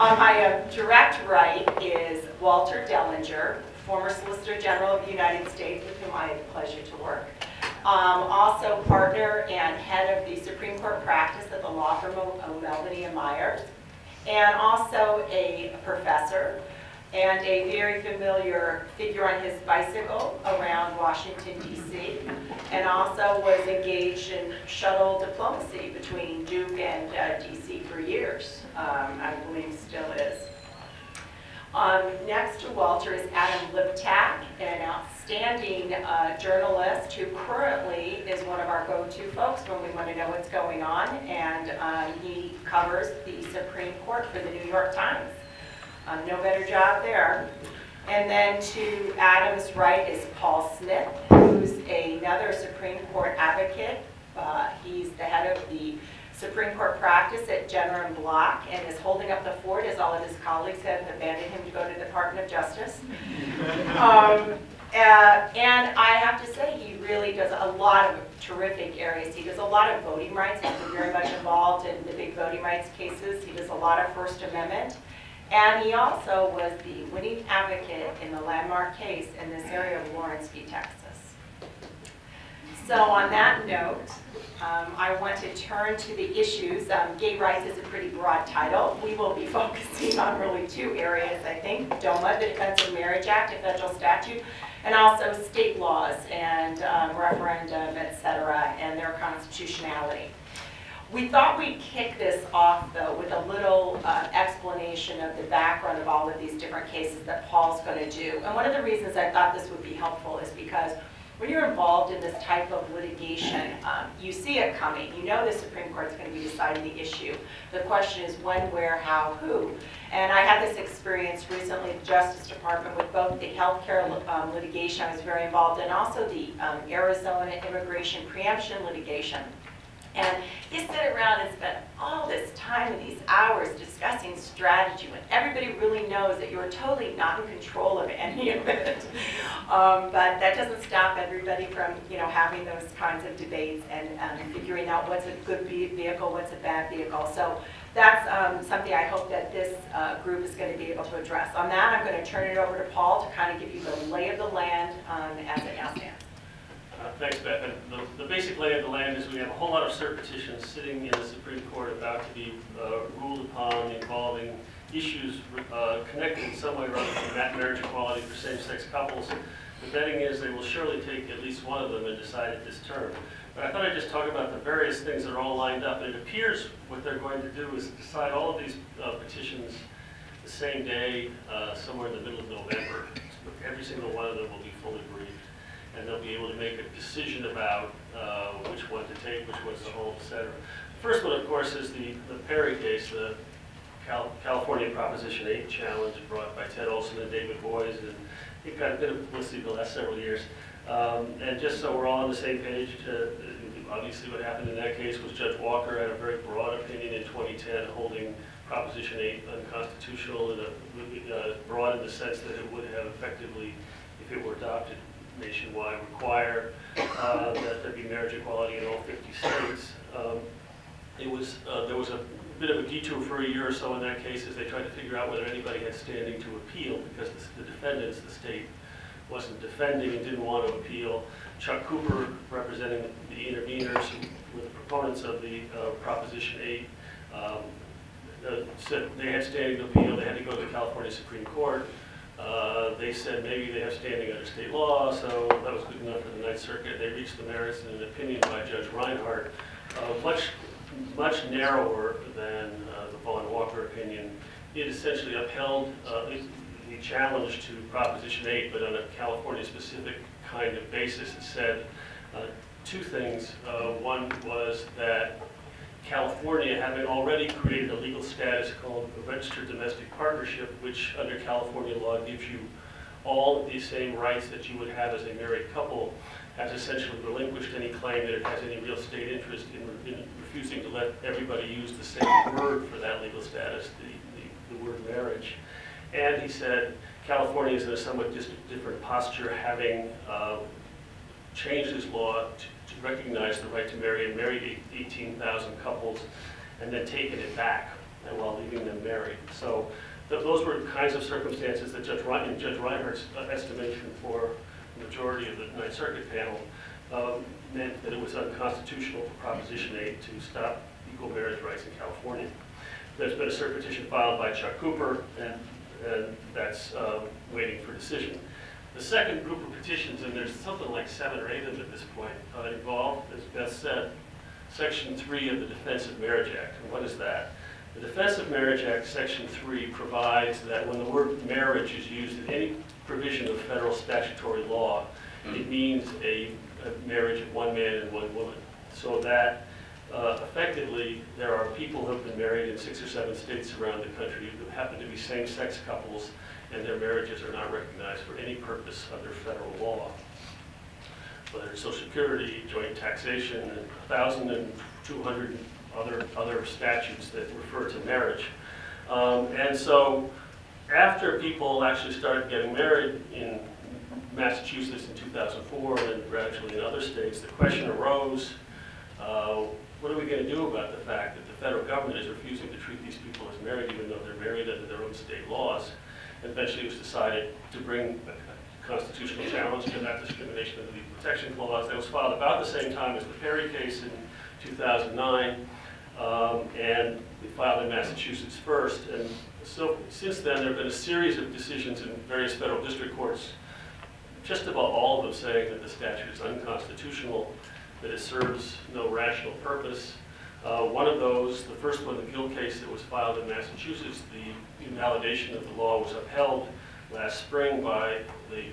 On my direct right is Walter Dellinger, former Solicitor General of the United States, with whom I had the pleasure to work. Also partner and head of the Supreme Court practice at the law firm of Melvin and Myers, and also a professor and a very familiar figure on his bicycle around Washington, D.C., and also was engaged in shuttle diplomacy between Duke and D.C. for years. I believe still is. Next to Walter is Adam Liptak, an outstanding journalist who currently is one of our go-to folks when we want to know what's going on, and he covers the Supreme Court for the New York Times. No better job there. And then to Adam's right is Paul Smith, who's another Supreme Court advocate. He's the head of the Supreme Court practice at Jenner and Block, and is holding up the fort as all of his colleagues have abandoned him to go to the Department of Justice. And I have to say, he really does a lot of terrific areas. He does a lot of voting rights. He's very much involved in the big voting rights cases. He does a lot of First Amendment. And he also was the winning advocate in the landmark case in this area of Lawrence v. Texas. So on that note, I want to turn to the issues. Gay rights is a pretty broad title. We will be focusing on really two areas, I think. DOMA, the Defense of Marriage Act, a federal statute, and also state laws and referendum, et cetera, and their constitutionality. We thought we'd kick this off, though, with a little explanation of the background of all of these different cases that Paul's going to do. And one of the reasons I thought this would be helpful is because when you're involved in this type of litigation, you see it coming. You know the Supreme Court's going to be deciding the issue. The question is when, where, how, who. And I had this experience recently at the Justice Department with both the healthcare litigation I was very involved in, and also the Arizona immigration preemption litigation. And you sit around and spend all this time and these hours discussing strategy when everybody really knows that you're totally not in control of any of it. But that doesn't stop everybody from, having those kinds of debates and figuring out what's a good vehicle, what's a bad vehicle. So that's something I hope that this group is going to be able to address. On that, I'm going to turn it over to Paul to kind of give you the lay of the land as it now stands. Thanks, Beth. The basic lay of the land is we have a whole lot of cert petitions sitting in the Supreme Court about to be ruled upon involving issues connected in some way or other to marriage equality for same-sex couples. The betting is they will surely take at least one of them and decide it this term. But I thought I'd just talk about the various things that are all lined up. And it appears what they're going to do is decide all of these petitions the same day, somewhere in the middle of November. Every single one of them will be fully briefed. And they'll be able to make a decision about which one to take, which ones to hold, etc. The first one, of course, is the Perry case, the California Proposition 8 challenge brought by Ted Olson and David Boies, and it got a bit of publicity the last several years. And just so we're all on the same page, obviously what happened in that case was Judge Walker had a very broad opinion in 2010 holding Proposition 8 unconstitutional, and broad in the sense that it would have effectively, if it were adopted, nationwide require that there be marriage equality in all 50 states. There was a bit of a detour for a year or so in that case as they tried to figure out whether anybody had standing to appeal because the defendants, the state, wasn't defending and didn't want to appeal. Chuck Cooper, representing the interveners who were the proponents of the Proposition 8, said they had standing to appeal. They had to go to the California Supreme Court. They said maybe they have standing under state law, so that was good enough for the Ninth Circuit. They reached the merits in an opinion by Judge Reinhart, much narrower than the Vaughn Walker opinion. It essentially upheld the challenge to Proposition 8, but on a California-specific kind of basis. It said two things. One was that California, having already created a legal status called a registered domestic partnership, which under California law gives you all of the same rights that you would have as a married couple, has essentially relinquished any claim that it has any real state interest in refusing to let everybody use the same word for that legal status, the word marriage. And he said California is in a somewhat different posture, having changed its law to recognize the right to marry and married 18,000 couples and then taken it back, and while leaving them been married. So those were kinds of circumstances that Judge Reinhardt's estimation for the majority of the Ninth Circuit panel meant that it was unconstitutional for Proposition 8 to stop equal marriage rights in California. There's been a cert petition filed by Chuck Cooper, and that's waiting for decision. The second group of petitions, and there's something like 7 or 8 of them at this point, involve, as Beth said, Section 3 of the Defense of Marriage Act. And what is that? The Defense of Marriage Act, Section 3, provides that when the word marriage is used in any provision of federal statutory law, it means a marriage of one man and one woman. So that effectively, there are people who have been married in 6 or 7 states around the country who happen to be same-sex couples, and their marriages are not recognized for any purpose under federal law. Whether it's Social Security, joint taxation, and 1,200 other statutes that refer to marriage. And so after people actually started getting married in Massachusetts in 2004 and then gradually in other states, the question arose, what are we going to do about the fact that the federal government is refusing to treat these people as married even though they're married under their own state laws? And eventually it was decided to bring a constitutional challenge to that discrimination under the Equal Protection Clause. That was filed about the same time as the Perry case in 2009, and we filed in Massachusetts first. And so since then, there have been a series of decisions in various federal district courts, just about all of them saying that the statute is unconstitutional, that it serves no rational purpose. One of those, the first one, the Gill case that was filed in Massachusetts, the invalidation of the law was upheld last spring by the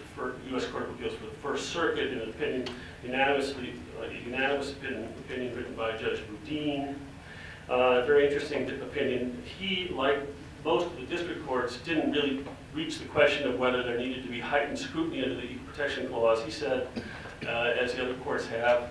U.S. Court of Appeals for the First Circuit in an opinion, unanimous opinion written by Judge Boudin. Very interesting opinion. He, like most of the district courts, didn't really reach the question of whether there needed to be heightened scrutiny under the Equal Protection Clause. He said, as the other courts have,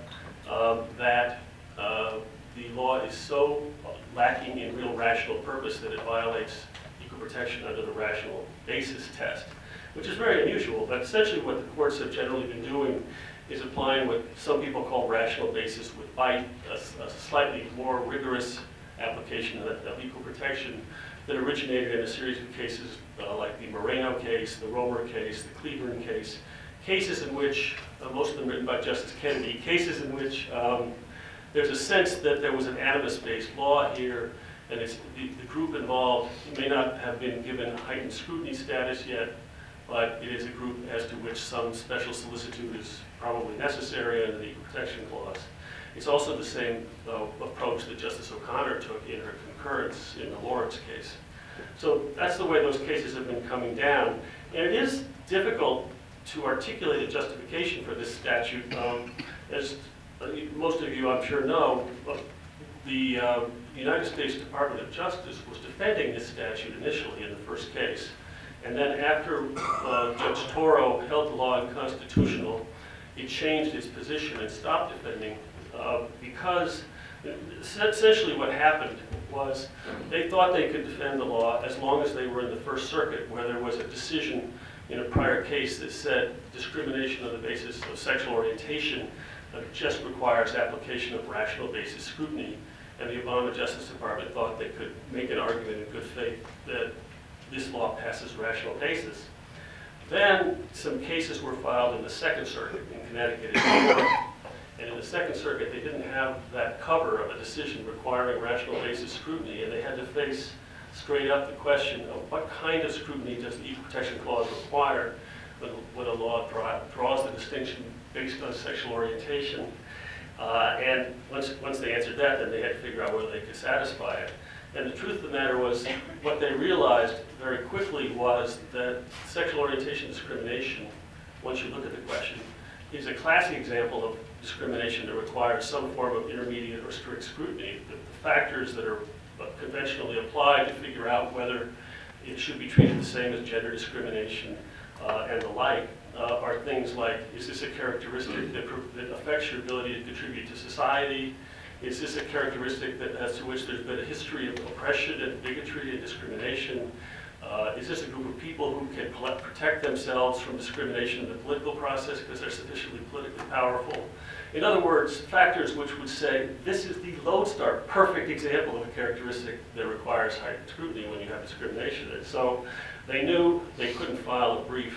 that the law is so lacking in real rational purpose that it violates equal protection under the rational basis test, which is very unusual, but essentially what the courts have generally been doing is applying what some people call rational basis with bite, a slightly more rigorous application of equal protection that originated in a series of cases like the Moreno case, the Romer case, the Cleburne case, cases in which, most of them written by Justice Kennedy, cases in which there's a sense that there was an animus-based law here, and it's, the group involved may not have been given heightened scrutiny status yet, but it is a group as to which some special solicitude is probably necessary under the Equal Protection Clause. It's also the same approach that Justice O'Connor took in her concurrence in the Lawrence case. So that's the way those cases have been coming down. And it is difficult to articulate a justification for this statute. As most of you, I'm sure, know, the United States Department of Justice was defending this statute initially in the first case. And then after Judge Toro held the law unconstitutional, it changed its position and stopped defending because essentially what happened was they thought they could defend the law as long as they were in the First Circuit, where there was a decision in a prior case that said discrimination on the basis of sexual orientation just requires application of rational basis scrutiny. And the Obama Justice Department thought they could make an argument in good faith that this law passes rational basis. Then some cases were filed in the Second Circuit in Connecticut and New York. And in the Second Circuit, they didn't have that cover of a decision requiring rational basis scrutiny, and they had to face straight up the question of what kind of scrutiny does the Equal Protection Clause require when a law draws the distinction based on sexual orientation. And once they answered that, then they had to figure out whether they could satisfy it. And the truth of the matter was, what they realized very quickly was that sexual orientation discrimination, once you look at the question, is a classic example of discrimination that requires some form of intermediate or strict scrutiny. The factors that are conventionally applied to figure out whether it should be treated the same as gender discrimination and the like are things like, is this a characteristic that affects your ability to contribute to society? Is this a characteristic that, as to which there's been a history of oppression and bigotry and discrimination? Is this a group of people who can protect themselves from discrimination in the political process because they're sufficiently politically powerful? In other words, factors which would say, this is the lodestar, perfect example of a characteristic that requires heightened scrutiny when you have discrimination. And so they knew they couldn't file a brief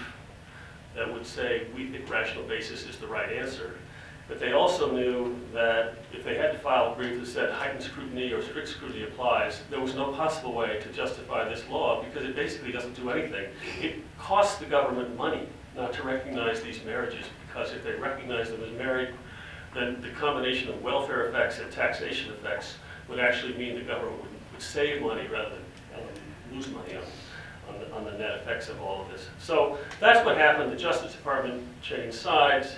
that would say, we think rational basis is the right answer. But they also knew that if they had to file a brief that said heightened scrutiny or strict scrutiny applies, there was no possible way to justify this law because it basically doesn't do anything. It costs the government money not to recognize these marriages, because if they recognize them as married, then the combination of welfare effects and taxation effects would actually mean the government would save money rather than lose money on the net effects of all of this. So that's what happened. The Justice Department changed sides.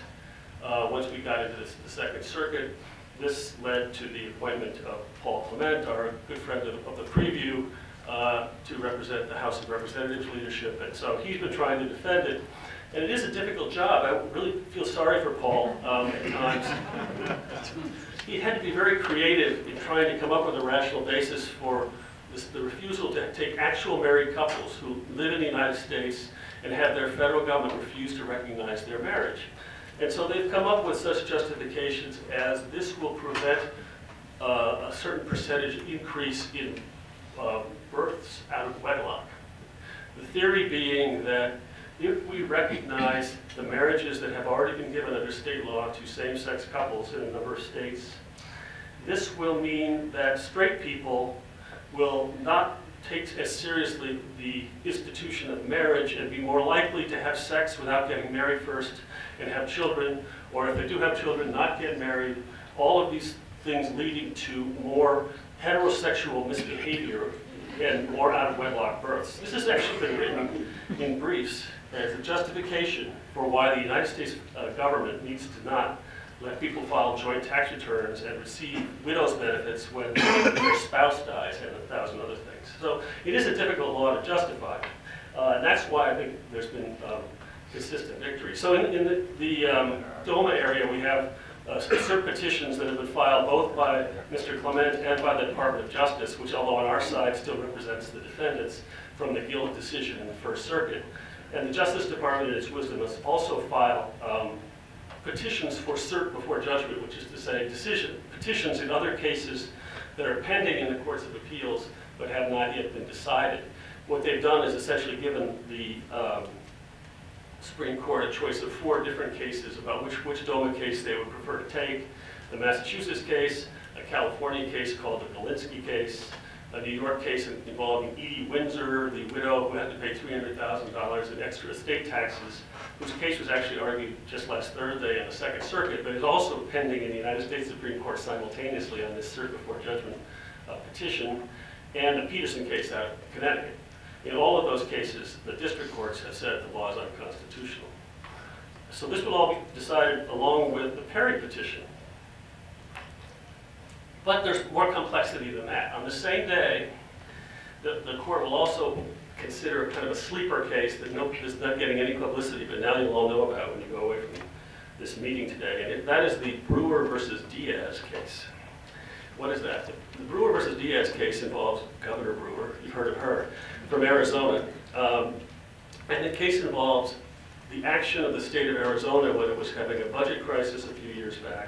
Once we got into the Second Circuit, this led to the appointment of Paul Clement, our good friend of the preview, to represent the House of Representatives leadership. And so he's been trying to defend it. And it is a difficult job. I really feel sorry for Paul at times. He had to be very creative in trying to come up with a rational basis for the refusal to take actual married couples who live in the United States and have their federal government refuse to recognize their marriage. And so they've come up with such justifications as this will prevent a certain percentage increase in births out of wedlock. The theory being that if we recognize the marriages that have already been given under state law to same-sex couples in a number of states, this will mean that straight people will not take as seriously the institution of marriage and be more likely to have sex without getting married first and have children, or if they do have children, not get married, all of these things leading to more heterosexual misbehavior and more out-of-wedlock births. This has actually been written in briefs as a justification for why the United States government needs to not let people file joint tax returns and receive widow's benefits when their spouse dies and 1,000 other things. So it is a difficult law to justify. And that's why I think there's been consistent victory. So in the DOMA area, we have cert petitions that have been filed both by Mr. Clement and by the Department of Justice, which, although on our side still represents the defendants from the Guild decision in the First Circuit. And the Justice Department, in its wisdom, must also file petitions for cert before judgment, which is to say petitions in other cases that are pending in the courts of appeals but have not yet been decided. What they've done is essentially given the Supreme Court a choice of 4 different cases about which DOMA case they would prefer to take. The Massachusetts case, a California case called the Dellinger case, a New York case involving Edie Windsor, the widow who had to pay $300,000 in extra estate taxes, whose case was actually argued just last Thursday in the Second Circuit, but is also pending in the United States Supreme Court simultaneously on this cert before judgment petition, and the Peterson case out of Connecticut. In all of those cases, the district courts have said the law is unconstitutional. So this will all be decided along with the Perry petition. But there's more complexity than that. On the same day, the court will also consider kind of a sleeper case that is not getting any publicity, but now you'll all know about when you go away from this meeting today. And that is the Brewer versus Diaz case. What is that? The Brewer versus Diaz case involves Governor Brewer, you've heard of her, from Arizona. And the case involves the action of the state of Arizona when it was having a budget crisis a few years back.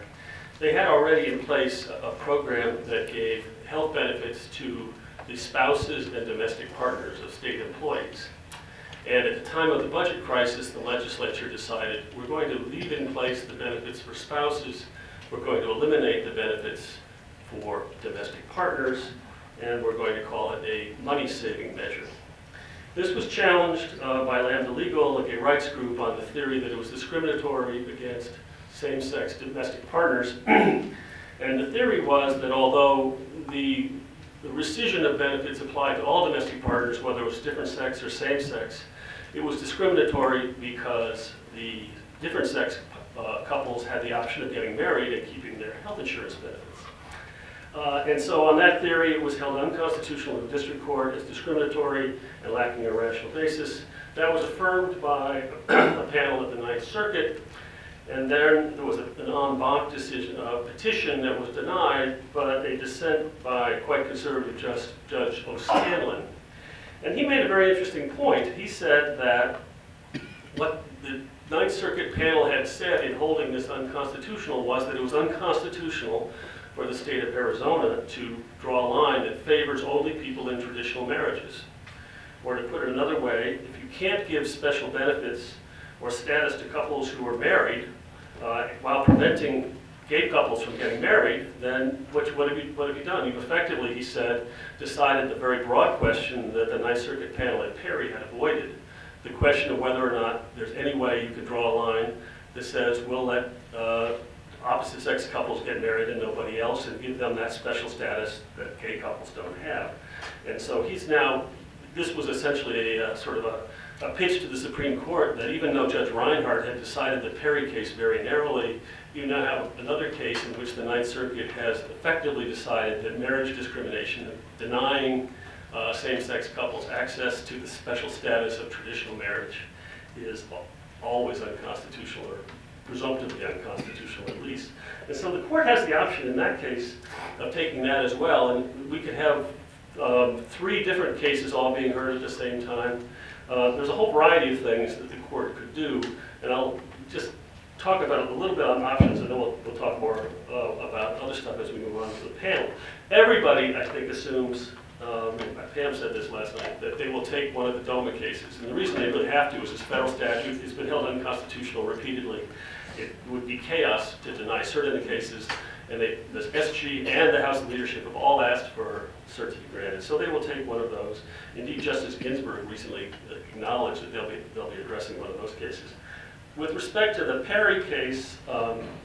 They had already in place a program that gave health benefits to the spouses and domestic partners of state employees. And at the time of the budget crisis, the legislature decided we're going to leave in place the benefits for spouses, we're going to eliminate the benefits for domestic partners, and we're going to call it a money-saving measure. This was challenged by Lambda Legal, a gay rights group, on the theory that it was discriminatory against same-sex domestic partners. And the theory was that although the rescission of benefits applied to all domestic partners, whether it was different sex or same sex, it was discriminatory because the different sex couples had the option of getting married and keeping their health insurance benefits. And so on that theory, it was held unconstitutional in the district court as discriminatory and lacking a rational basis. That was affirmed by a panel at the Ninth Circuit. And then there was an en banc decision, petition that was denied, but a dissent by quite conservative Judge O'Scanlan. And he made a very interesting point. He said that what the Ninth Circuit panel had said in holding this unconstitutional was that it was unconstitutional for the state of Arizona to draw a line that favors only people in traditional marriages. Or to put it another way, if you can't give special benefits or status to couples who are married while preventing gay couples from getting married, then what have you done? You've effectively, he said, decided the very broad question that the Ninth Circuit panel at Perry had avoided. The question of whether or not there's any way you could draw a line that says we'll let opposite-sex couples get married and nobody else, and give them that special status that gay couples don't have. And so he's now, this was essentially a sort of a pitch to the Supreme Court that even though Judge Reinhardt had decided the Perry case very narrowly, you now have another case in which the Ninth Circuit has effectively decided that marriage discrimination, denying same-sex couples access to the special status of traditional marriage, is always unconstitutional, or presumptively unconstitutional at least. And so the court has the option in that case of taking that as well, and we could have 3 different cases all being heard at the same time. There's a whole variety of things that the court could do, and I'll just talk about a little bit on options, and then we'll talk more about other stuff as we move on to the panel. Everybody, I think, assumes, Pam said this last night, that they will take one of the DOMA cases. And the reason they really have to is this federal statute has been held unconstitutional repeatedly. It would be chaos to deny cert in the cases, and the SG and the House leadership have all asked for cert to be granted. So they will take one of those. Indeed, Justice Ginsburg recently acknowledged that they'll be addressing one of those cases. With respect to the Perry case,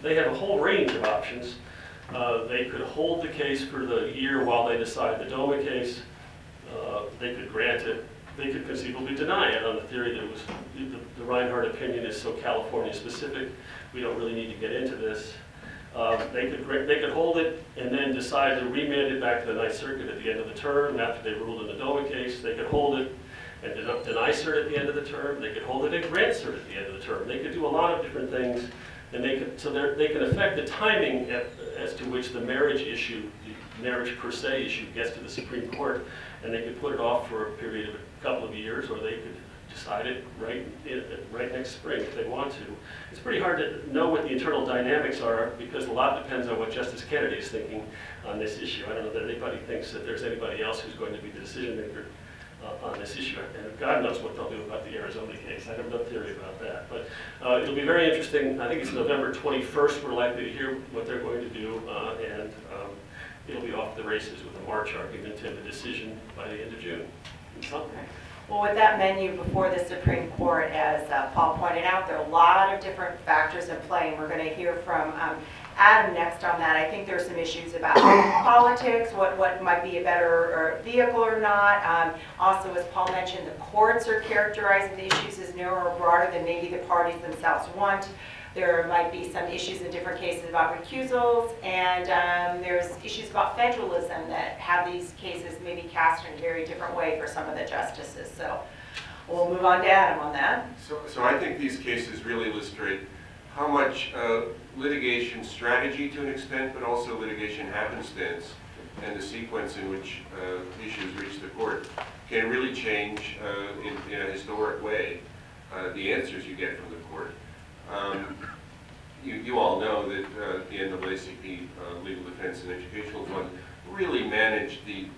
they have a whole range of options. They could hold the case for the year while they decide the DOMA case. They could grant it. They could conceivably deny it on the theory that it was, the Reinhardt opinion is so California specific, we don't really need to get into this. They could hold it and then decide to remand it back to the Ninth Circuit at the end of the term after they ruled in the DOMA case. They could hold it and deny cert at the end of the term. They could hold it and grant cert at the end of the term. They could do a lot of different things, and they can affect the timing as to which the marriage issue, the marriage per se issue, gets to the Supreme Court, and they could put it off for a period of a couple of years, or they could decide it right next spring if they want to. It's pretty hard to know what the internal dynamics are because a lot depends on what Justice Kennedy is thinking on this issue. I don't know that anybody thinks that there's anybody else who's going to be the decision maker on this issue, and God knows what they'll do about the Arizona case. I have no theory about that, but it'll be very interesting. I think it's November 21st we're likely to hear what they're going to do, and it'll be off the races with a March argument and a decision by the end of June. Well, with that menu before the Supreme Court, as Paul pointed out, there are a lot of different factors in play, and we're going to hear from Adam next on that. I think there's some issues about politics, what might be a better vehicle or not. Also, as Paul mentioned, the courts are characterizing the issues as narrower or broader than maybe the parties themselves want. There might be some issues in different cases about recusals, and there's issues about federalism that have these cases maybe cast in a very different way for some of the justices. So we'll move on to Adam on that. So I think these cases really illustrate how much litigation strategy to an extent, but also litigation happenstance and the sequence in which issues reach the court can really change in a historic way the answers you get from the court. You all know that the NAACP Legal Defense and Educational Fund really managed the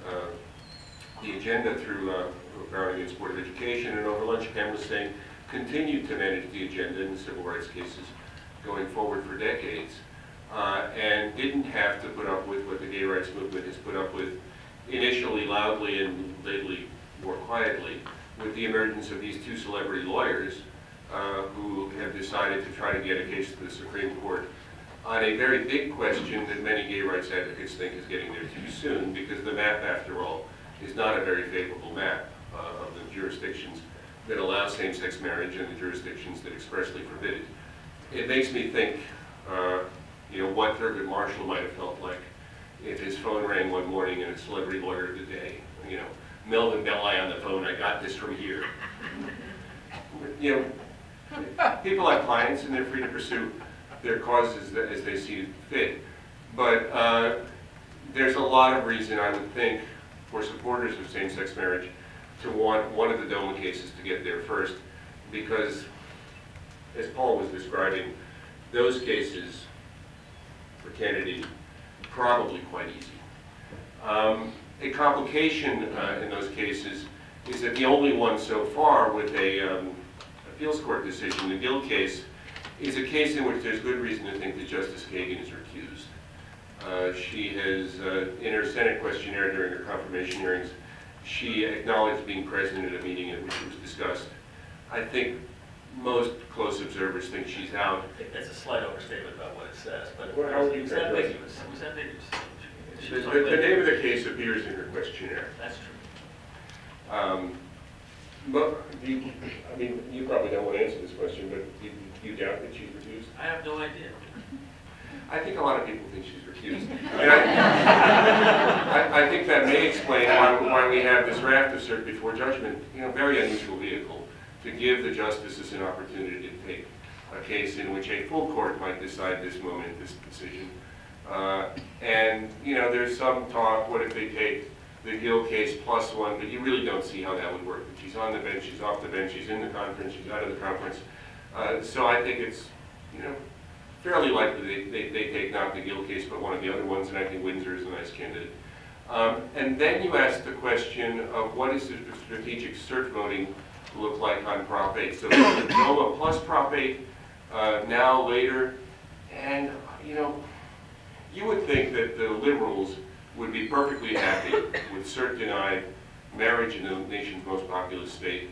agenda through Brown against Board of Education, and over lunch Pam was saying continued to manage the agenda in the civil rights cases going forward for decades, and didn't have to put up with what the gay rights movement has put up with initially loudly and lately more quietly, with the emergence of these 2 celebrity lawyers who have decided to try to get a case to the Supreme Court on a very big question that many gay rights advocates think is getting there too soon, because the map, after all, is not a very favorable map of the jurisdictions that allow same-sex marriage and the jurisdictions that expressly forbid it. It makes me think, what Thurgood Marshall might have felt like if his phone rang one morning and a celebrity lawyer of the day, Melvin Belli on the phone, I got this from here. People have clients and they're free to pursue their causes as they see fit. But there's a lot of reason, I would think, for supporters of same-sex marriage to want one of the DOMA cases to get there first, because, as Paul was describing, those cases for Kennedy probably quite easy. A complication in those cases is that the only one so far with a appeals court decision, the Gill case, is a case in which there's good reason to think that Justice Kagan is recused. She has, in her Senate questionnaire during her confirmation hearings, she acknowledged being present at a meeting at which it was discussed. I think most close observers think she's out. I think that's a slight overstatement about what it says, but Well, how would you it was characterize it? ambiguous. It was ambiguous. The name of the case appears in her questionnaire. That's true. But I mean, you probably don't want to answer this question, but you doubt that she's recused? I have no idea. I think a lot of people think she's recused. And I think that may explain why we have this raft of cert before judgment, very unusual vehicle to give the justices an opportunity to take a case in which a full court might decide this moment, this decision. And there's some talk, what if they take the Gill case plus one, but you really don't see how that would work. She's on the bench, she's off the bench, she's in the conference, she's out of the conference. So I think it's, fairly likely they take not the Gill case, but one of the other ones, and I think Windsor is a nice candidate. And then you ask the question of what does the strategic cert voting look like on Prop 8? So DOMA plus Prop 8, now, later, and you would think that the liberals would be perfectly happy with cert denied, marriage in the nation's most populous state,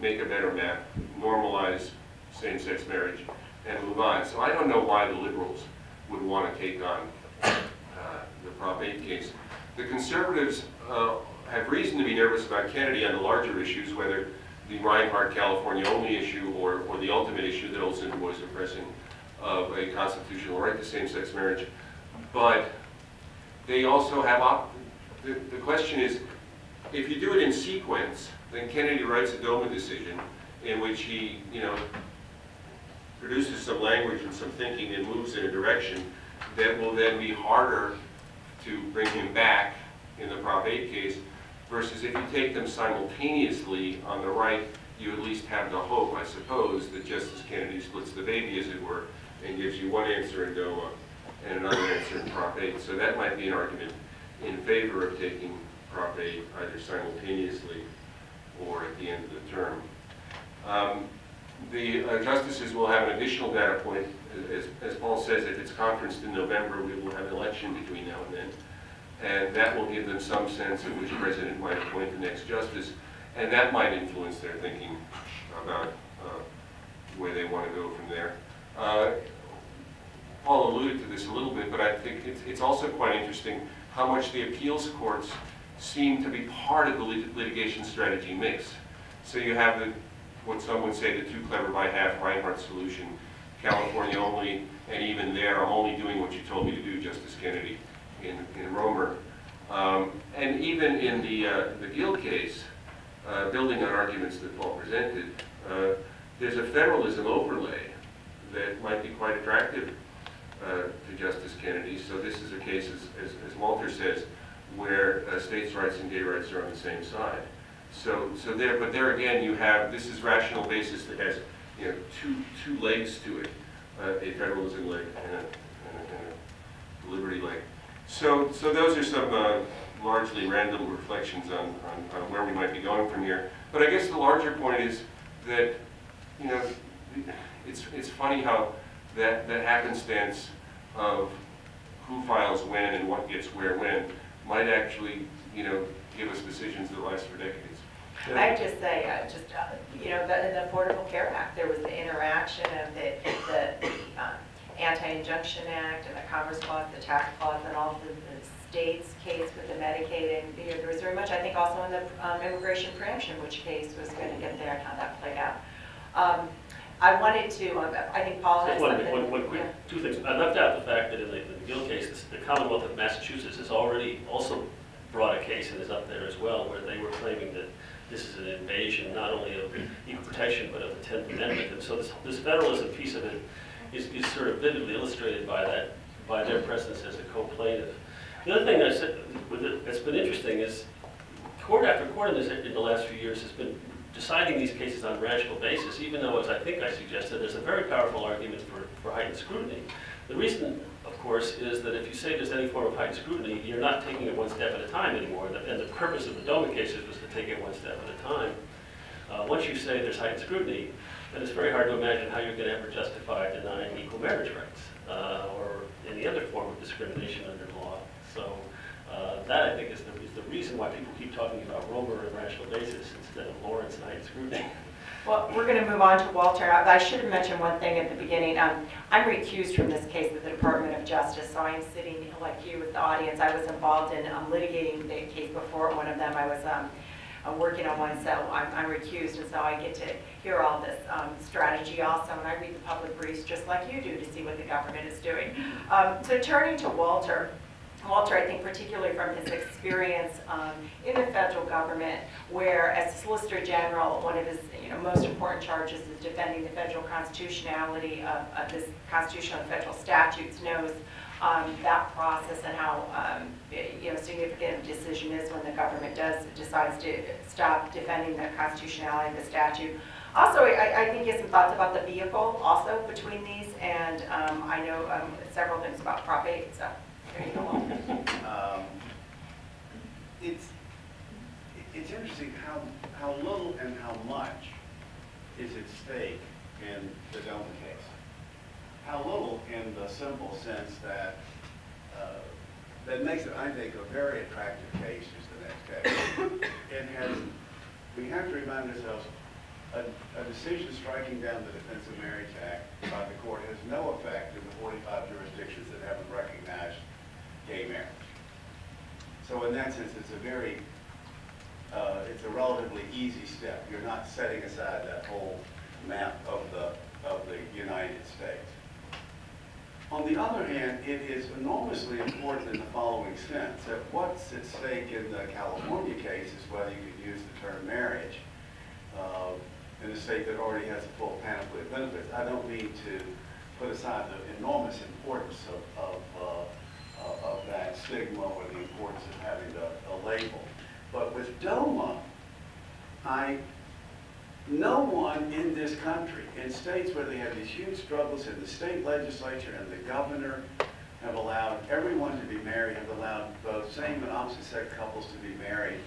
make a better map, normalize same-sex marriage, and move on. So I don't know why the liberals would want to take on the Prop 8 case. The conservatives have reason to be nervous about Kennedy on the larger issues, whether the Reinhardt California only issue or the ultimate issue that Olson was pressing of a constitutional right to same-sex marriage. But they also have, the question is, if you do it in sequence, then Kennedy writes a DOMA decision in which he, produces some language and some thinking and moves in a direction that will then be harder to bring him back in the Prop 8 case, versus if you take them simultaneously on the right, you at least have the hope, I suppose, that Justice Kennedy splits the baby, as it were, and gives you one answer in DOMA and another answer in Prop 8. So that might be an argument in favor of taking Prop 8 either simultaneously or at the end of the term. The justices will have an additional data point. As Paul says, if it's conferenced in November, we will have an election between now and then. And that will give them some sense of which president might appoint the next justice. And that might influence their thinking about where they want to go from there. Paul alluded to this a little bit, but I think it's also quite interesting how much the appeals courts seem to be part of the litigation strategy mix. So you have what some would say the too clever by half Reinhardt solution, California only, and even there, I'm only doing what you told me to do, Justice Kennedy, in Romer. And even in the Gill case, building on arguments that Paul presented, there's a federalism overlay that might be quite attractive to Justice Kennedy. So this is a case, as Walter says, where states' rights and gay rights are on the same side. So there, but there again, you have, this is rational basis that has, two legs to it, a federalism leg and a liberty leg. So those are some largely random reflections on where we might be going from here. But I guess the larger point is that, it's funny how that happenstance of who files when and what gets where when might actually, give us decisions that last for decades. I'd just say, in the Affordable Care Act, there was the interaction of the Anti-Injunction Act and the Commerce Clause, the Tax Clause, and all of the states' case with the Medicaid. And there was very much, I think, also in the immigration preemption, which case was going to get there and how that played out. I wanted to, I think Paul has something. One quick, two things. I left out the fact that in the Gill case, the Commonwealth of Massachusetts has already also brought a case and is up there as well, where they were claiming that this is an invasion not only of equal protection but of the 10th Amendment. And so this federalism piece of it is sort of vividly illustrated by their presence as a co-plaintiff. The other thing that's been interesting is court after court in the last few years has been deciding these cases on a rational basis, even though, as I think I suggested, there's a very powerful argument for heightened scrutiny. The reason, of course, is that if you say there's any form of heightened scrutiny, you're not taking it one step at a time anymore, and the purpose of the DOMA cases was to take it one step at a time. Once you say there's heightened scrutiny, then it's very hard to imagine how you're going to ever justify denying equal marriage rights or any other form of discrimination under law. So that, I think, is the reason why people keep talking about Romer and rational basis instead of Lawrence and heightened scrutiny. Well, we're going to move on to Walter. I should have mentioned one thing at the beginning. I'm recused from this case with the Department of Justice, so I'm sitting like you with the audience. I was involved in litigating the case before one of them. I was working on one, so I'm recused, and so I get to hear all this strategy also, and I read the public briefs just like you do to see what the government is doing. So turning to Walter, I think particularly from his experience in the federal government, where as Solicitor General, one of his most important charges is defending the federal constitutionality of this constitutional and federal statutes, knows that process and how significant a decision is when the government decides to stop defending the constitutionality of the statute. Also, I think he has some thoughts about the vehicle also between these, and I know several things about Prop 8, so there you go. It's interesting how little and how much is at stake in the DOMA case. How little in the simple sense that that makes it, I think, a very attractive case is the next case. We have to remind ourselves, a decision striking down the Defense of Marriage Act by the court has no effect in the 45 jurisdictions that haven't recognized gay marriage. So in that sense, it's a relatively easy step. You're not setting aside that whole map of the United States. On the other hand, it is enormously important in the following sense, that what's at stake in the California case is whether you could use the term marriage in a state that already has a full panoply of benefits. I don't mean to put aside the enormous importance of that stigma or the importance of having a label. But with DOMA, no one in this country, in states where they have these huge struggles in the state legislature and the governor have allowed everyone to be married, have allowed both same and opposite sex couples to be married,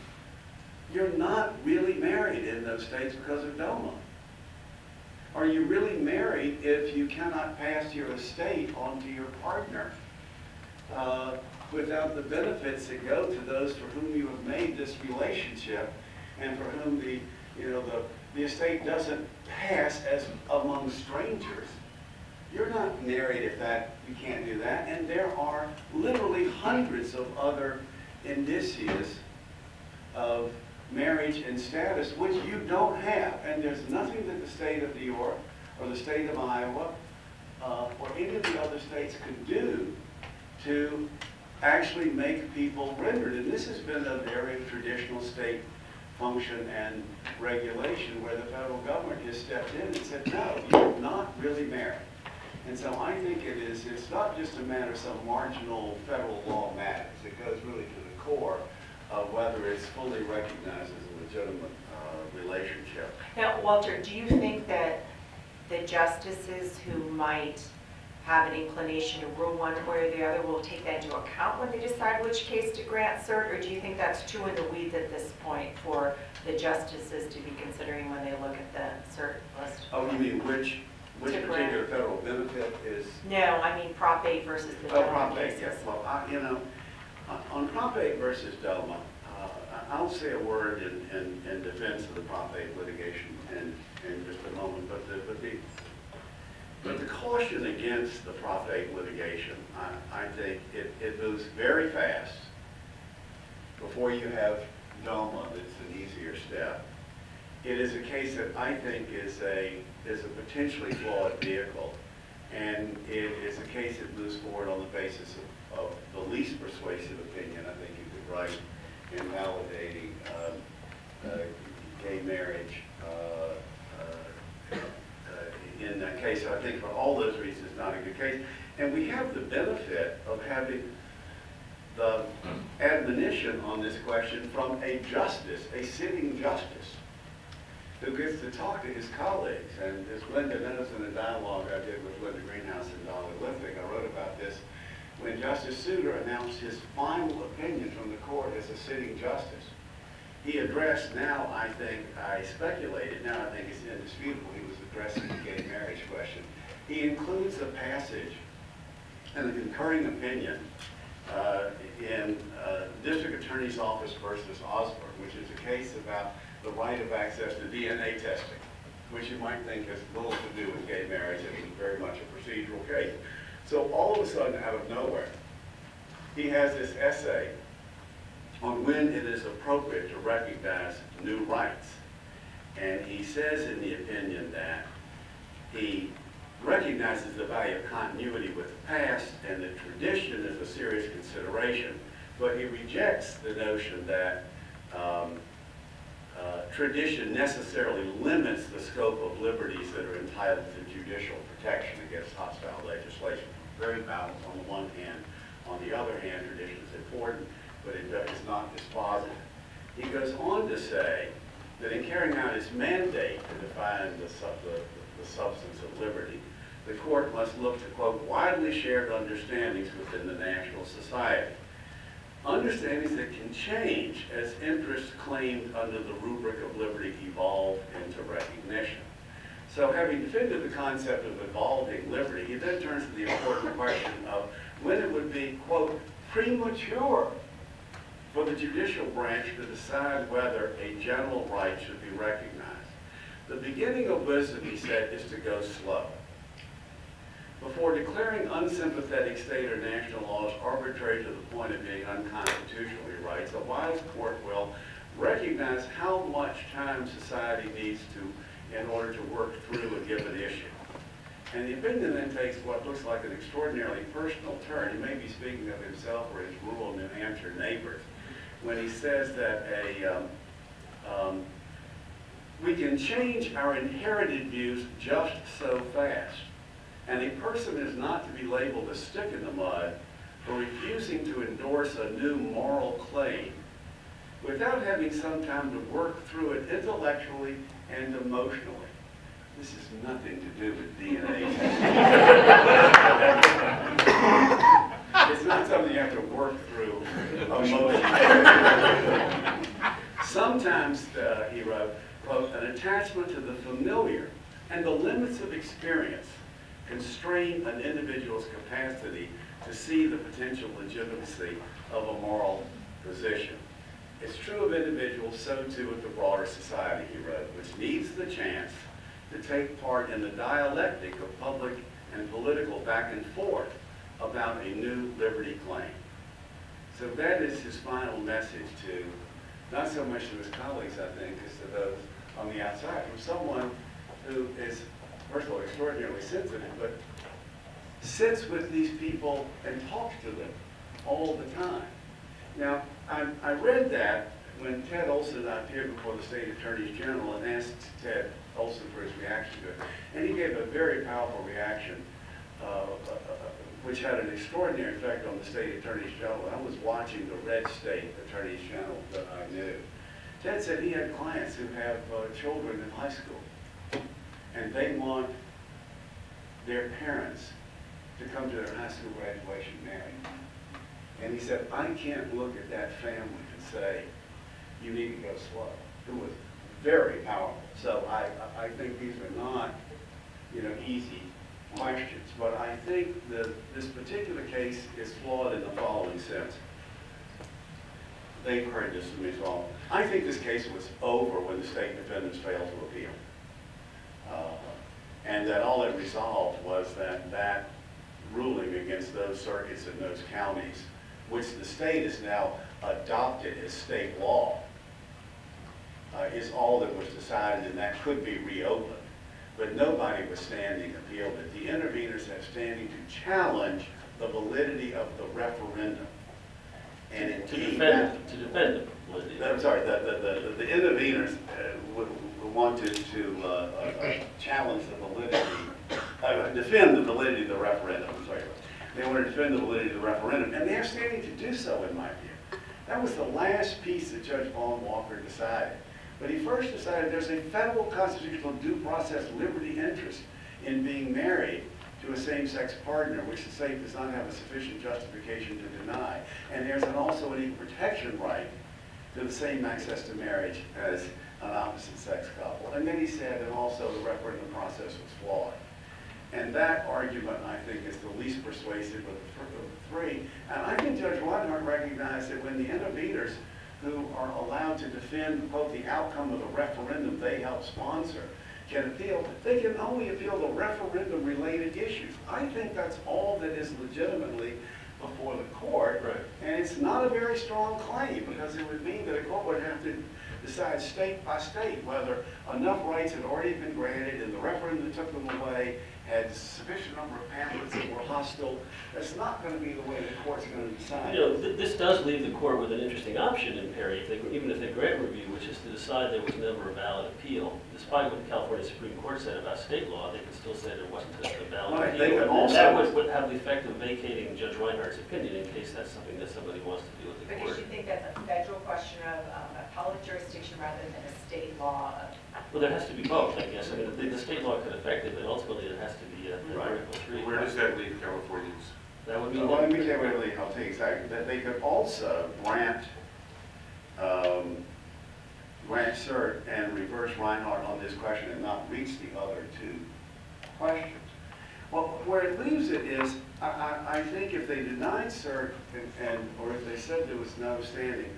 you're not really married in those states because of DOMA. Are you really married if you cannot pass your estate on to your partner without the benefits that go to those for whom you have made this relationship and for whom the estate doesn't pass as among strangers? You're not married if you can't do that, and there are literally hundreds of other indicias of marriage and status which you don't have, and there's nothing that the state of New York or the state of Iowa or any of the other states could do to actually make people rendered. And this has been an area of traditional state function and regulation where the federal government has stepped in and said, no, you're not really married. And so I think it's not just a matter of some marginal federal law matters. It goes really to the core of whether it's fully recognized as a legitimate relationship. Now, Walter, do you think that the justices who might have an inclination to rule one way or the other will take that into account when they decide which case to grant cert, or do you think that's too in the weeds at this point for the justices to be considering when they look at the cert list? Oh, you mean which particular federal benefit is? No, I mean Prop 8 versus the DOMA Prop 8, cases. yes. Well, on Prop 8 versus DOMA, I'll say a word in defense of the Prop 8 litigation in just a moment, but the caution against the Prop 8 litigation, I think it moves very fast. Before you have DOMA, it's an easier step. It is a case that I think is a potentially flawed vehicle, and it is a case that moves forward on the basis of the least persuasive opinion I think you could write invalidating gay marriage in that case. So I think for all those reasons, not a good case. And we have the benefit of having the admonition on this question from a justice, a sitting justice, who gets to talk to his colleagues. And as Linda knows in a dialogue I did with Linda Greenhouse and Dolly Liptak, I wrote about this, when Justice Souter announced his final opinion from the court as a sitting justice, he addressed, now I think, I speculated, now I think it's indisputable, he was addressing the gay marriage question. He includes a passage and a concurring opinion in District Attorney's Office versus Osborne, which is a case about the right of access to DNA testing, which you might think has little to do with gay marriage. It was very much a procedural case. So all of a sudden, out of nowhere, he has this essay on when it is appropriate to recognize new rights. And he says in the opinion that he recognizes the value of continuity with the past and that tradition is a serious consideration, but he rejects the notion that tradition necessarily limits the scope of liberties that are entitled to judicial protection against hostile legislation. Very balanced on the one hand. On the other hand, tradition is important, but it is not dispositive. He goes on to say that in carrying out his mandate to define the substance of liberty, the court must look to, quote, widely shared understandings within the national society. Understandings that can change as interests claimed under the rubric of liberty evolve into recognition. So having defended the concept of evolving liberty, he then turns to the important question of when it would be, quote, premature for the judicial branch to decide whether a general right should be recognized. The beginning of wisdom, he said, is to go slow. Before declaring unsympathetic state or national laws arbitrary to the point of being unconstitutionally rights, a wise court will recognize how much time society needs to in order to work through a given issue. And the opinion then takes what looks like an extraordinarily personal turn. He may be speaking of himself or his rural New Hampshire neighbors when he says that we can change our inherited views just so fast. And a person is not to be labeled a stick in the mud for refusing to endorse a new moral claim without having some time to work through it intellectually and emotionally. This has nothing to do with DNA. It's not something you have to work through emotionally. Sometimes, he wrote, quote, an attachment to the familiar and the limits of experience constrain an individual's capacity to see the potential legitimacy of a moral position. It's true of individuals, so too with the broader society, he wrote, which needs the chance to take part in the dialectic of public and political back and forth about a new liberty claim. So that is his final message to, not so much to his colleagues, I think, as to those on the outside, from someone who is, first of all, extraordinarily sensitive, but sits with these people and talks to them all the time. Now, I read that when Ted Olson and I appeared before the State Attorneys General and asked Ted Olson for his reaction to it. And he gave a very powerful reaction, which had an extraordinary effect on the State Attorneys General. I was watching the red State Attorneys General that I knew. Ted said he had clients who have children in high school, and they want their parents to come to their high school graduation married. And he said, I can't look at that family and say, you need to go slow. It was very powerful. So I think these are not, easy questions. But I think that this particular case is flawed in the following sense. They've heard this from me as well. I think this case was over when the state defendants failed to appeal. And that all it resolved was that ruling against those circuits and those counties, which the state has now adopted as state law, is all that was decided, and that could be reopened. But nobody was standing appealed it. The interveners have standing to challenge the validity of the referendum. And indeed, to defend the validity. I'm sorry, the interveners wanted to challenge the validity, defend the validity of the referendum. I'm sorry. They want to defend the validity of the referendum, and they're standing to do so, in my view. That was the last piece that Judge Vaughn Walker decided. But he first decided there's a federal constitutional due process liberty interest in being married to a same-sex partner, which the state does not have a sufficient justification to deny. And there's also an equal protection right to the same access to marriage as an opposite-sex couple. And then he said, and also the referendum process was flawed. And that argument, I think, is the least persuasive of the three. And I think Judge Reinhardt recognized that when the interveners who are allowed to defend, quote, the outcome of the referendum they help sponsor can appeal, they can only appeal the referendum-related issues. I think that's all that is legitimately before the court. Right. And it's not a very strong claim, because it would mean that a court would have to decide state by state whether enough rights had already been granted and the referendum that took them away had a sufficient number of pamphlets that were hostile. That's not going to be the way the court's going to decide. You know, this does leave the court with an interesting option in Perry, even if they grant review, which is to decide there was never a valid appeal. Despite what the California Supreme Court said about state law, they can still say there wasn't a valid Right, appeal. and And that would have the effect of vacating Judge Reinhardt's opinion in case that's something that somebody wants to do with the Because court. you think that's a federal question of appellate jurisdiction rather than a state law of... Well, there has to be both, I guess. I mean, the state law could affect it, but ultimately it has to be an Article 3. Where does that leave Californians? That would mean Well, let me that, tell you really, I'll tell you exactly, that they could also grant cert and reverse Reinhardt on this question and not reach the other two questions. Well, where it leaves it is, I think if they denied cert or if they said there was no standing,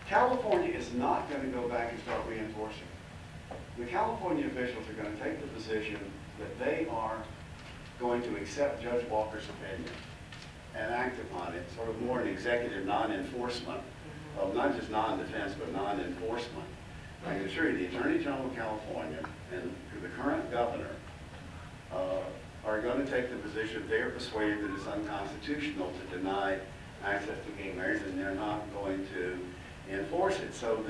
California is not going to go back and start reinforcing. The California officials are going to take the position that they are going to accept Judge Walker's opinion and act upon it, sort of more an executive non-enforcement of not just non-defense, but non-enforcement. I can assure you, the Attorney General of California and the current governor are going to take the position they are persuaded that it's unconstitutional to deny access to gay marriage, and they're not going to enforce it. So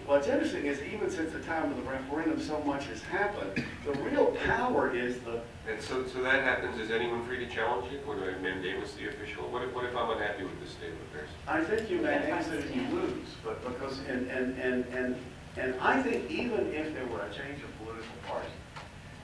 what's interesting is even since the time of the referendum, so much has happened. The real power is the... And so that happens, is anyone free to challenge it? Or do I mandamus the official? What if I'm unhappy with this state of affairs? I think you mandamus it if you lose, but because, and I think even if there were a change of political party,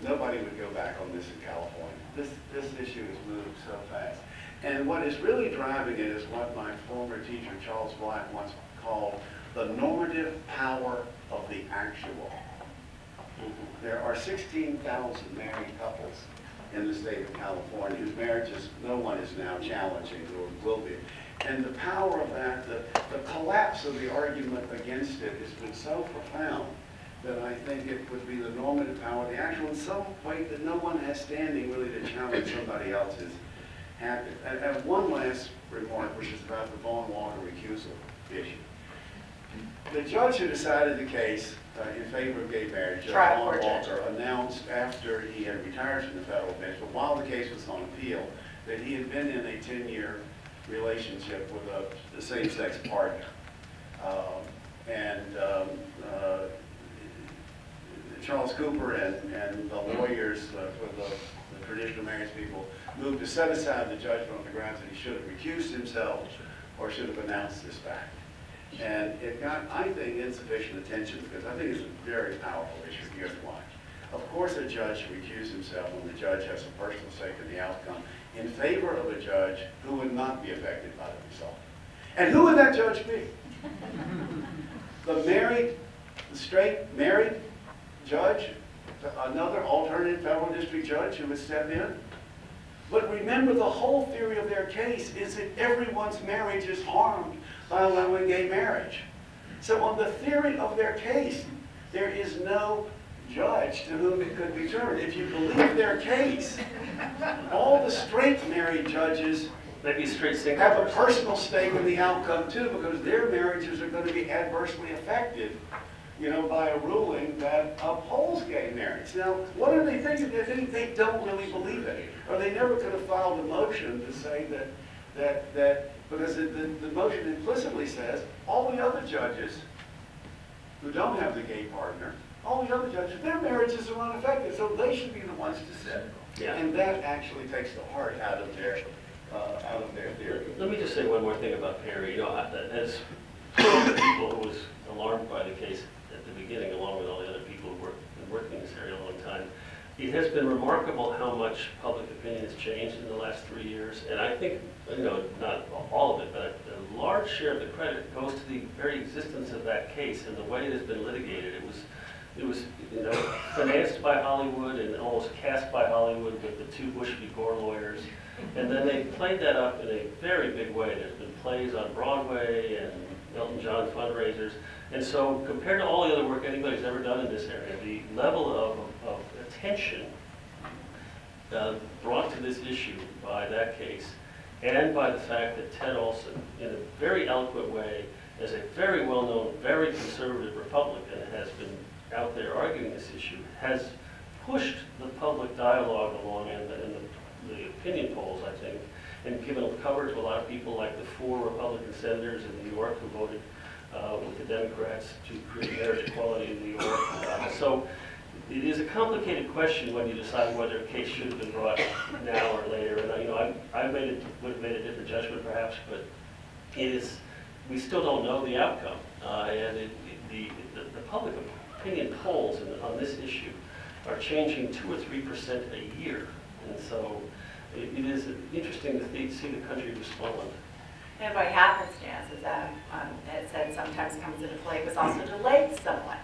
nobody would go back on this in California. This issue has moved so fast. And what is really driving it is what my former teacher, Charles Bryant, once called the normative power of the actual. There are 16,000 married couples in the state of California whose marriages no one is now challenging or will be. And the power of that, the collapse of the argument against it has been so profound that I think it would be the normative power of the actual in some way that no one has standing really to challenge somebody else's habit. And one last remark, which is about the Vaughn Walker recusal issue. The judge who decided the case in favor of gay marriage, Trial Vaughn court judge. Walker, announced after he had retired from the federal bench, but while the case was on appeal, that he had been in a 10-year relationship with a same-sex partner. Charles Cooper and the lawyers for the traditional marriage people moved to set aside the judgment on the grounds that he should have recused himself or should have announced this fact. And it got, I think, insufficient attention because I think it's a very powerful issue. Here's why. Of course, a judge should recuse himself when the judge has a personal stake in the outcome in favor of a judge who would not be affected by the result. And who would that judge be? The straight married judge, another alternative federal district judge who would step in? But remember, the whole theory of their case is that everyone's marriage is harmed by allowing gay marriage. So on the theory of their case, there is no judge to whom it could be turned. If you believe their case, all the straight married judges maybe straight single have a person. personal stake in the outcome too, because their marriages are going to be adversely affected, by a ruling that upholds gay marriage. Now, what are they thinking? They think they don't really believe it, or they never could have filed a motion to say that because the motion implicitly says all the other judges who don't have the gay partner all the other judges, their marriages are unaffected, so they should be the ones to set. Yeah. And that actually takes the heart out of their theory. Let me just say one more thing about Perry. You know, as one of the people who was alarmed by the case at the beginning, along with all the other people who been working in this area a long time, it has been remarkable how much public opinion has changed in the last 3 years. And I think, you know, not all of it, but a large share of the credit goes to the very existence of that case and the way it has been litigated. It was, you know, financed by Hollywood and almost cast by Hollywood with the 2 Bush v. Gore lawyers. And then they played that up in a very big way. There's been plays on Broadway and Elton John fundraisers. And so compared to all the other work anybody's ever done in this area, the level of attention brought to this issue by that case and by the fact that Ted Olson, in a very eloquent way, as a very well-known, very conservative Republican, has been out there arguing this issue, has pushed the public dialogue along in the opinion polls, I think, and given cover to a lot of people like the 4 Republican senators in New York who voted with the Democrats to create marriage equality in New York. So it is a complicated question when you decide whether a case should have been brought now or later. And you know, I would have made a different judgment perhaps, but it is, we still don't know the outcome. And the public opinion polls on this issue are changing 2 or 3% a year. And so it is interesting to see the country respond. And by happenstance, as it said, sometimes comes into play, it was also delayed somewhat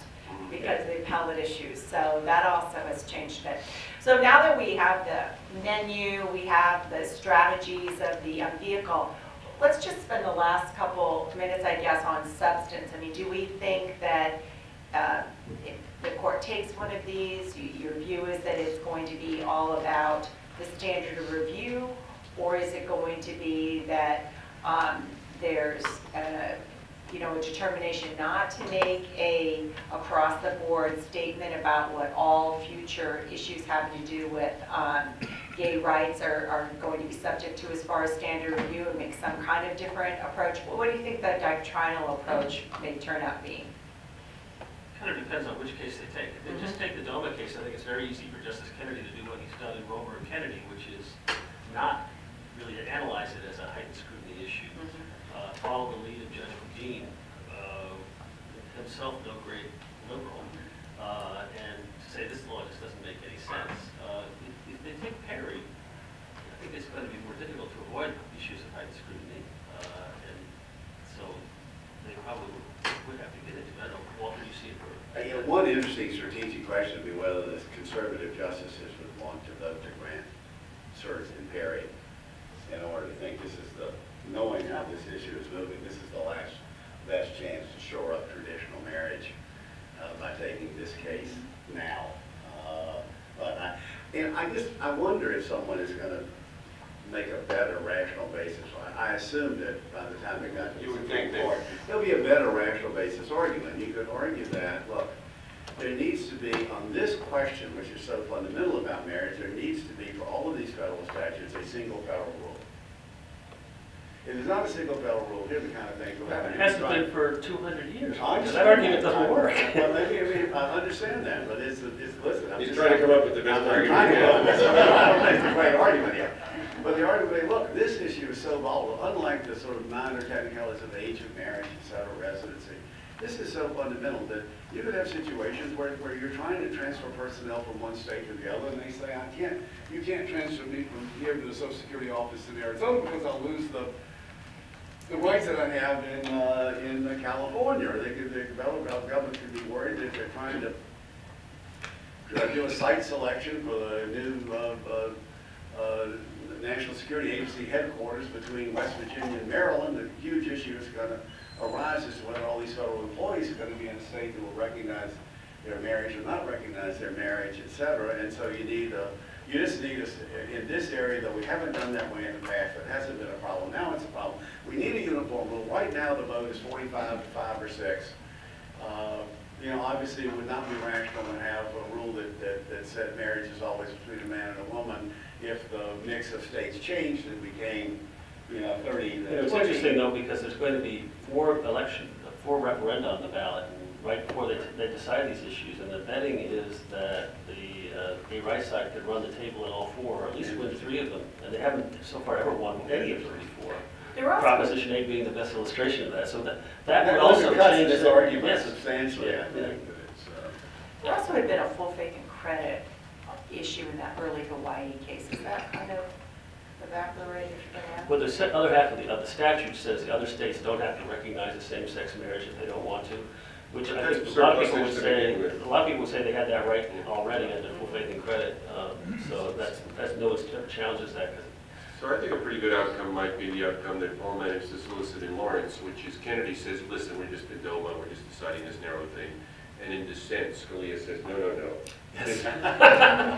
because of the appellate issues. So that also has changed a bit. So now that we have the menu, we have the strategies of the vehicle, let's just spend the last couple minutes, I guess, on substance. I mean, do we think that if the court takes one of these, your view is that it's going to be all about the standard of review, or is it going to be that there's you know, a determination not to make a across-the-board statement about what all future issues having to do with gay rights are going to be subject to as far as standard review and make some kind of different approach? What do you think the doctrinal approach may turn out being? Kind of depends on which case they take. If they just take the DOMA case, I think it's very easy for Justice Kennedy to do what he's done in Romer and Kennedy, which is not really to analyze it as a heightened scrutiny issue. Follow the lead of Judge McGee, himself no great liberal, and say this law just doesn't make any sense. If they take Perry, I think it's going to be more difficult to avoid issues of heightened scrutiny, and so they probably would have to get into it. I don't know, Walter, do you see it? You know, one interesting strategic question would be whether the conservative justices would want to vote to grant cert in Perry in order to think this is the, knowing how this issue is moving, this is the last best chance to shore up traditional marriage by taking this case now. But I wonder if someone is going to make a better rational basis. I assume that by the time it got to the Supreme Court, there'll be a better rational basis argument. You could argue that, look, there needs to be, on this question, which is so fundamental about marriage, there needs to be, for all of these federal statutes, a single federal rule. If there's not a single federal rule, here's the kind of thing. It hasn't been for 200 years. That argument doesn't work. Well, maybe I understand that, but it's listen. He's trying to come up with the best argument. I don't think it's a great argument here. But the argument, look, this issue is so volatile, unlike the sort of minor technicalities of age of marriage, et cetera, residency. This is so fundamental that you could have situations where you're trying to transfer personnel from one state to the other, and they say, you can't transfer me from here to the Social Security office in Arizona because I'll lose the rights that I have in California. Or the federal government could be worried that they're trying to do a site selection for the new National Security Agency headquarters between West Virginia and Maryland. The huge issue is going to arise as to whether all these federal employees are going to be in a state that will recognize their marriage or not recognize their marriage, et cetera. And so you just need in this area, though we haven't done that way in the past, but it hasn't been a problem. Now it's a problem. We need a uniform rule. Right now the vote is 45 to 5 or 6. You know, obviously it would not be rational to have a rule that said marriage is always between a man and a woman if the mix of states changed and became, you know, 30 to 20. It's interesting though, because there's going to be 4 referenda on the ballot, and right before they decide these issues, and the betting is that the gay rights side could run the table in all four, or at least win 3 of them, and they haven't so far ever won any of the before. There were also, Proposition 8 being the best illustration of that, so that would That also undercuts change this the- argument yes. substantially, I Yeah, think, yeah. that it's, there also had been a full faith and credit issue in that early Hawaii case. Is that kind of evaporated for now? Well, the other half of the statute says the other states don't have to recognize a same-sex marriage if they don't want to, which I think a lot of people would say, they had that right already under full faith and credit. So that's no one ever challenges that. So I think a pretty good outcome might be the outcome that Paul managed to solicit in Lawrence, which is Kennedy says, listen, we're just a DOMA, we're just deciding this narrow thing. And in dissent, Scalia says, no, no, no.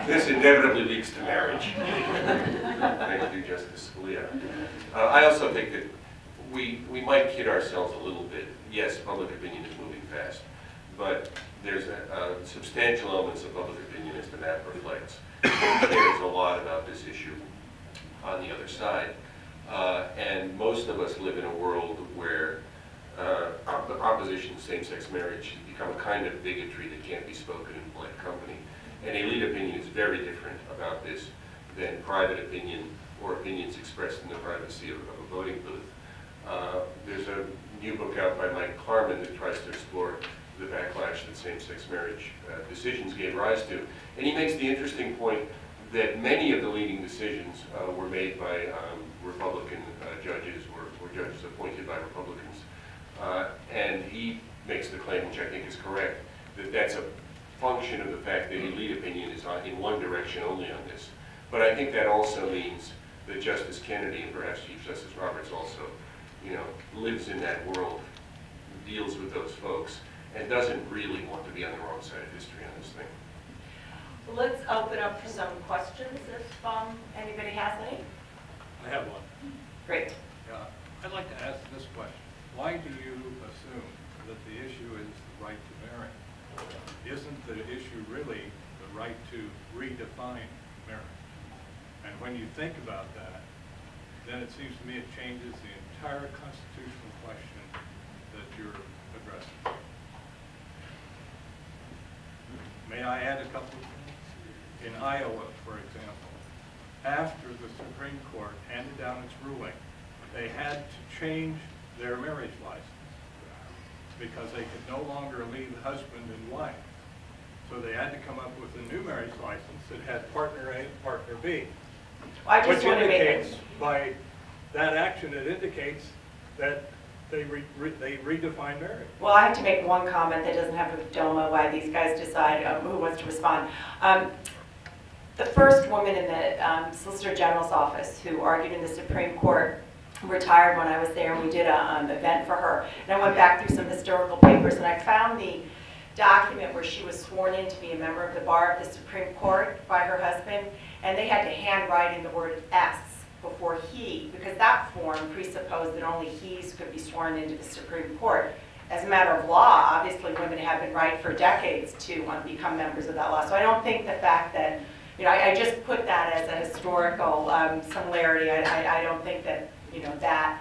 This inevitably leads to marriage. Thank you, Justice Scalia. I also think that we might kid ourselves a little bit. Yes, public opinion is moving fast, but there's substantial elements of public opinion as the map reflects. Cares a lot about this issue on the other side. And most of us live in a world where opposition to same-sex marriage has become a kind of bigotry that can't be spoken in polite company. And elite opinion is very different about this than private opinion or opinions expressed in the privacy of a voting booth. There's a new book out by Mike Klarman that tries to explore the backlash that same-sex marriage decisions gave rise to. And he makes the interesting point that many of the leading decisions were made by Republican judges or judges appointed by Republicans. And he makes the claim, which I think is correct, that that's a function of the fact that elite opinion is in one direction only on this. But I think that also means that Justice Kennedy and perhaps Chief Justice Roberts also, lives in that world, deals with those folks, and doesn't really want to be on the wrong side of history on this thing. Well, let's open up for some questions if anybody has any. I have one. Great. I'd like to ask this question. Why do you assume that the issue is the right to marry? Isn't the issue really the right to redefine marriage? And when you think about that, then it seems to me it changes the entire constitutional question that you're addressing. May I add a couple of things? In Iowa, for example, after the Supreme Court handed down its ruling, they had to change their marriage license because they could no longer leave husband and wife. So they had to come up with a new marriage license that had partner A and partner B. Well, I just Which want to make indicates, by that action, it indicates that they redefine marriage. Well, I have to make one comment that doesn't have to do with DOMA, why these guys decide who wants to respond. The first woman in the Solicitor General's office who argued in the Supreme Court retired when I was there, and we did an event for her. And I went back through some historical papers, and I found the document where she was sworn in to be a member of the bar of the Supreme Court by her husband, and they had to handwrite in the word S before he, because that form presupposed that only he's could be sworn into the Supreme Court. As a matter of law, obviously women have been right for decades to become members of that law. So I don't think the fact that, I just put that as a historical similarity. I don't think that, that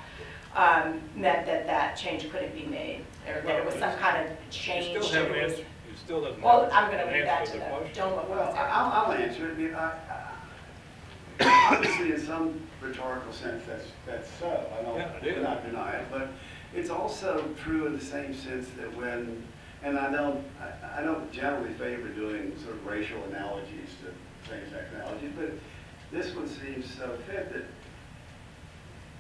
meant that change couldn't be made, or that it was some kind of change. You still haven't answered. You still doesn't Well, I'm going to leave that answer to the the question. DOMA. well, I'll answer it. Obviously, in some rhetorical sense, that's so. I do not deny it, but it's also true in the same sense that when, and I don't generally favor doing sort of racial analogies to same-sex analogies, but this one seems so fit that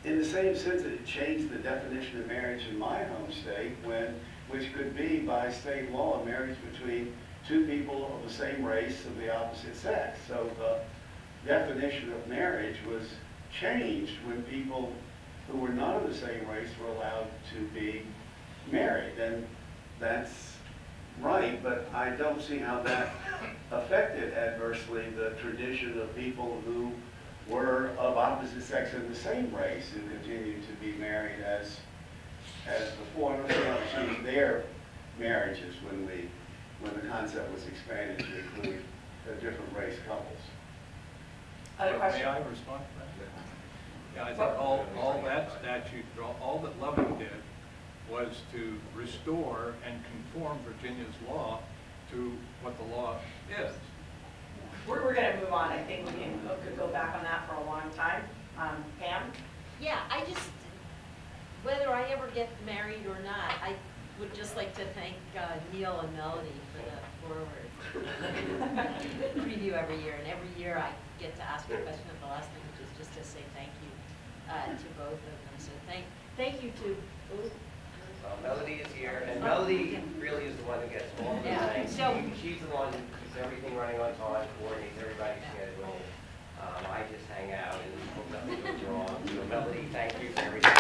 in the same sense that it changed the definition of marriage in my home state, which could be by state law a marriage between two people of the same race of the opposite sex. So the definition of marriage was changed when people who were not of the same race were allowed to be married. And that's right, but I don't see how that affected adversely the tradition of people who were of opposite sex in the same race who continued to be married as before. I don't see how it changed their marriages when the concept was expanded to include different race couples. Other question? May I respond to that? Yeah, I think all that statute, all that Loving did was to restore and conform Virginia's law to what the law is. We're going to move on. I think we could go back on that for a long time. Pam? Yeah, whether I ever get married or not, I would just like to thank Neil and Melody for the forward preview every year. And every year I get to ask a question at the last thing, which is just to say thank you to both of them. So thank you to both. Melody is here, and Melody really is the one who gets all the thanks. She's the one who keeps everything running on time, coordinates everybody's schedule. I just hang out and hope nothing goes wrong. So Melody, thank you for everything.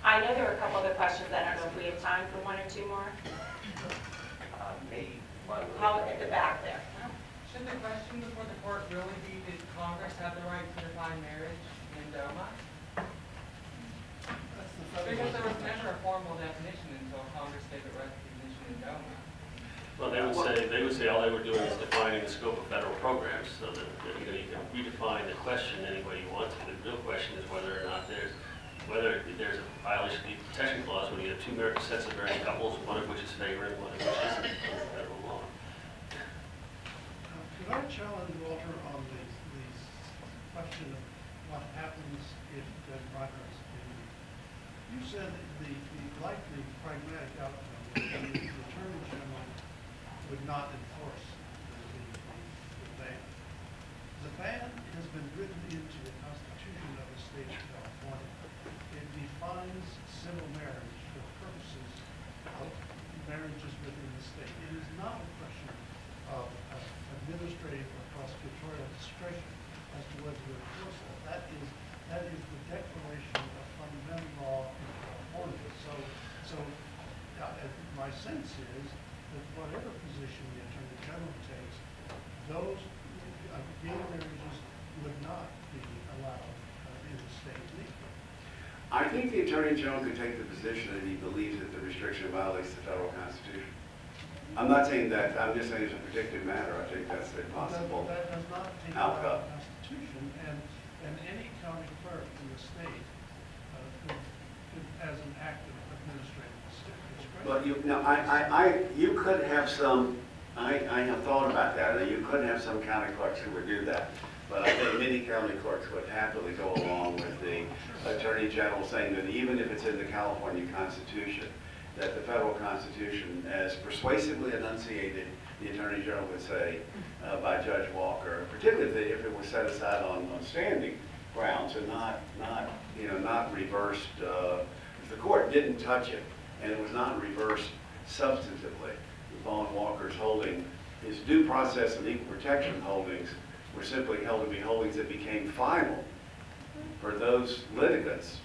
I know there were a couple other questions. I don't know if we have time for one or two more. Maybe one. How at the back there? Shouldn't the question before the court really be, did Congress have the right to define marriage in DOMA? Because there was never a formal definition until Congress gave it recognition in DOMA. Well, they would say all they were doing is defining the scope of federal programs, so that you can redefine the question any way you want to. The real question is whether or not there's a violation of the protection clause when you have two sets of married couples, one of which is favored and one of which isn't under federal law. Could I challenge Walter on the question of what happens if Judge Reinhart's opinion? You said the likely pragmatic outcome would be the Attorney General would not enforce the ban. The ban has been written into the Constitution of the state of California. It defines civil marriage for purposes of marriages within the state. It is not a question of administrative or prosecutorial discretion as to whether to enforce it. That is the declaration of fundamental law in California. So my sense is that whatever position the Attorney General takes, those gay marriages would not be allowed in the state legally. I think the Attorney General could take the position that he believes that the restriction violates the federal Constitution. I'm not saying that, I'm just saying it's a predictive matter. I think that's a possible That does not take outcome. the Constitution, and any county clerk in the state could, as an act of administrative discretion. But you could have some, I have thought about that, and you could have some county clerks who would do that. But I think many county clerks would happily go along with the Attorney General saying that even if it's in the California Constitution, that the federal Constitution, as persuasively enunciated, the Attorney General would say by Judge Walker, particularly if it was set aside on standing grounds and not reversed. If the court didn't touch it and it was not reversed substantively, Vaughn Walker's holding, his due process and equal protection holdings were simply held to be holdings that became final for those litigants.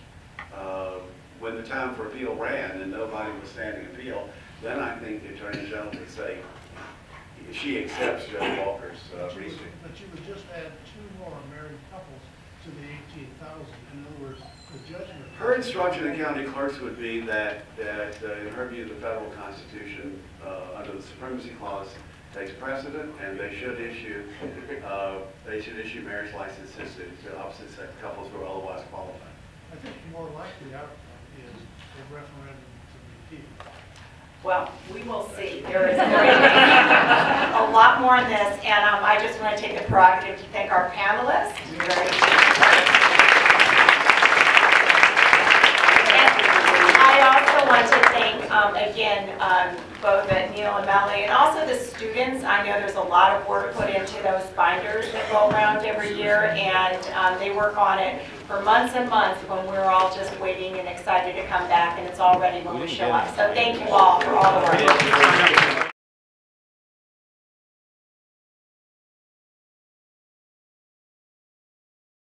When the time for appeal ran and nobody was standing appeal, then I think the Attorney General would say she accepts Judge Walker's reasoning. But you would just add two more married couples to the 18,000. In other words, the judgment. Her instruction to county clerks would be that in her view, the federal Constitution under the Supremacy Clause takes precedent, and they should issue marriage licenses to opposite sex couples who are otherwise qualified. I think the more likely outcome is a referendum to repeal. Well, we will see. There is a lot more in this, and I just want to take the prerogative to thank our panelists. I also want to thank, again, both Neil and Melanie, and also the students. I know there's a lot of work put into those binders that go around every year, and they work on it for months and months when we're all just waiting and excited to come back, and it's all ready when we show up. So thank you all for all the work.